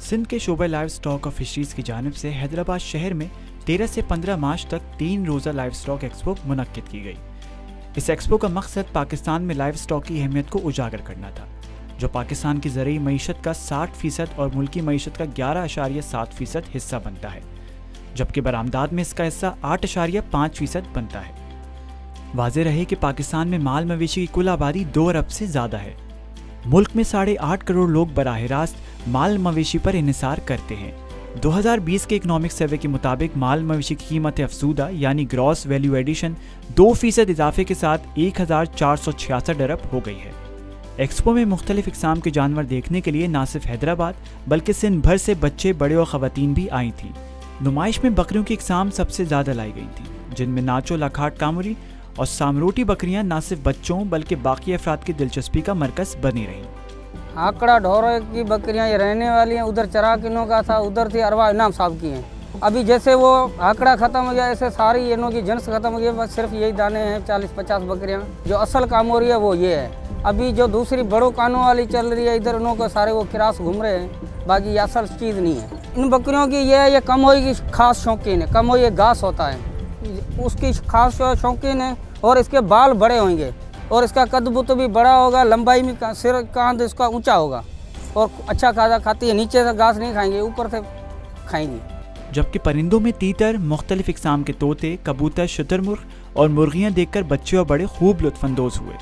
सिंध के शोबा live stock और fisheries की जानिब से हैदराबाद शहर में 13 से 15 मार्च तक 3 रोज़ा लाइव स्टॉक एक्सपो मुनक्किद की गई। इस एक्सपो का मकसद पाकिस्तान में लाइव स्टॉक की अहमियत को उजागर करना था, जो पाकिस्तान की ज़रूरी मईशत का 60% और मुल्की मईशत का 11.7% हिस्सा बनता है, जबकि बरामदात में इसका हिस्सा 8.5% बनता है। वाज़ेह रहे कि पाकिस्तान में माल मवेशी की कुल आबादी 2 अरब से ज़्यादा है। मुल्क में 8.5 करोड़ लोग बराह रास्त माल मवेशी पर इन्हिसार करते हैं। 2020 के इकनॉमिक सर्वे के मुताबिक माल मवेशी की कीमत अफसूदा यानी ग्रॉस वैल्यू एडिशन 2% इजाफे के साथ 1466 अरब हो गई है। एक्सपो में मुख्तलिफ इकसाम के जानवर देखने के लिए न सिर्फ हैदराबाद बल्कि सिंध भर से बच्चे, बड़े और ख़वातीन भी आई थी। नुमाइश में बकरियों की इकसाम सबसे ज़्यादा लाई गई थी, जिनमें नाचो, लाखाट, कामुरी और सामरोटी बकरियां न सिर्फ बच्चों बल्कि बाकी अफराद की दिलचस्पी का मरकज़ बनी रहीं। आंकड़ा ढोरों की बकरियां ये रहने वाली हैं, उधर चराकिनों का था, उधर थी अरवा इनाम साहब की हैं। अभी जैसे वो आंकड़ा ख़त्म हो गया, ऐसे सारी इनों की जन्स ख़त्म हो गई, बस सिर्फ यही दाने हैं 40-50 बकरियां। जो असल काम हो रही है वो ये है। अभी जो दूसरी बड़ों कानों वाली चल रही है, इधर उन्हों को सारे वो किरास घूम रहे हैं, बाकी ये असल चीज़ नहीं है। इन बकरियों की ये कमोई की खास शौकीन है। कमोई ये घास होता है, उसकी खास शौकीन है, और इसके बाल बड़े होंगे और इसका कद बुत भी बड़ा होगा, लंबाई में सिर कांध इसका ऊंचा होगा और अच्छा खासा खाती है। नीचे से घास नहीं खाएंगे, ऊपर से खाएंगे। जबकि परिंदों में तीतर, मुख्तलिफ इकसाम के तोते, कबूतर, शुतुरमुर्ग और मुर्गियाँ देखकर बच्चे और बड़े खूब लुत्फानंदोज हुए।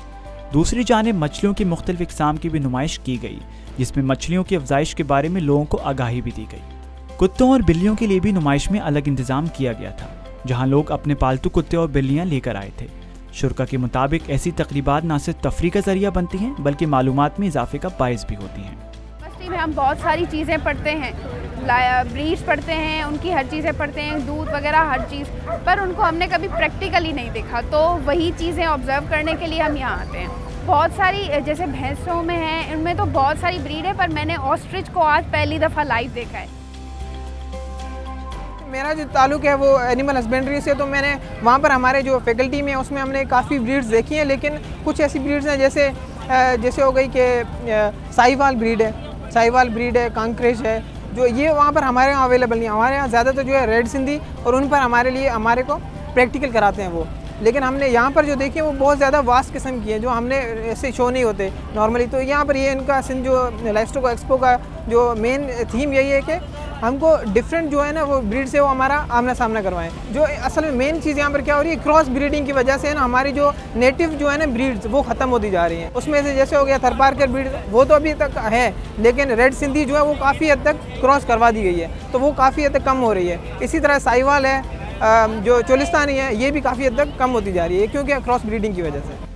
दूसरी जानिब मछलियों की मुख्तलिफ इकसाम की भी नुमाइश की गई, जिसमें मछलियों की अफजाइश के बारे में लोगों को आगाही भी दी गई। कुत्तों और बिल्लियों के लिए भी नुमाइश में अलग इंतजाम किया गया था, जहाँ लोग अपने पालतू कुत्ते और बिल्लियाँ लेकर आए थे। शुरा के मुताबिक ऐसी तकरीबात न सिर्फ तफरी का जरिया बनती हैं बल्कि मालूमात में इजाफे का बायस भी होती हैं। यूनिवर्सिटी में हम बहुत सारी चीज़ें पढ़ते हैं, ब्रीड्स पढ़ते हैं, उनकी हर चीज़ें पढ़ते हैं, दूध वगैरह हर चीज़, पर उनको हमने कभी प्रैक्टिकली नहीं देखा। तो वही चीज़ें ऑब्जर्व करने के लिए हम यहाँ आते हैं। बहुत सारी जैसे भैंसों में है, उनमें तो बहुत सारी ब्रीड है, पर मैंने ऑस्ट्रिच को आज पहली दफ़ा लाइव देखा है। मेरा जो ताल्लुक़ है वो एनिमल हस्बेंड्री से, तो मैंने वहाँ पर हमारे जो फैकल्टी में उसमें हमने काफ़ी ब्रीड्स देखी हैं, लेकिन कुछ ऐसी ब्रीड्स हैं जैसे हो गई कि साहिवाल ब्रीड है, कांक्रेज है, जो ये वहाँ पर हमारे यहाँ अवेलेबल नहीं है। हमारे यहाँ ज़्यादातर जो है रेड सिंधी, और उन पर हमारे को प्रैक्टिकल कराते हैं वो। लेकिन हमने यहाँ पर जो देखी है वो बहुत ज़्यादा वास्ट किस्म की है, जो हमने ऐसे शो नहीं होते नॉर्मली। तो यहाँ पर ये इनका सिंध जो लाइव स्टॉक एक्सपो का जो मेन थीम यही है कि हमको डिफरेंट जो है ना वो ब्रीड से वो हमारा आमना सामना करवाएं। जो असल में मेन चीज़ यहाँ पर क्या हो रही है, क्रॉस ब्रीडिंग की वजह से ना हमारी जो नेटिव जो है ना ब्रीड्स वो ख़त्म होती जा रही हैं। उसमें से जैसे हो गया थरपारकर ब्रीड, वो तो अभी तक है, लेकिन रेड सिंधी जो है वो काफ़ी हद तक क्रॉस करवा दी गई है, तो वो काफ़ी हद तक कम हो रही है। इसी तरह साहिवाल है, जो चोलिस्तानी है, ये भी काफ़ी हद तक कम होती जा रही है, क्योंकि क्रॉस ब्रीडिंग की वजह से।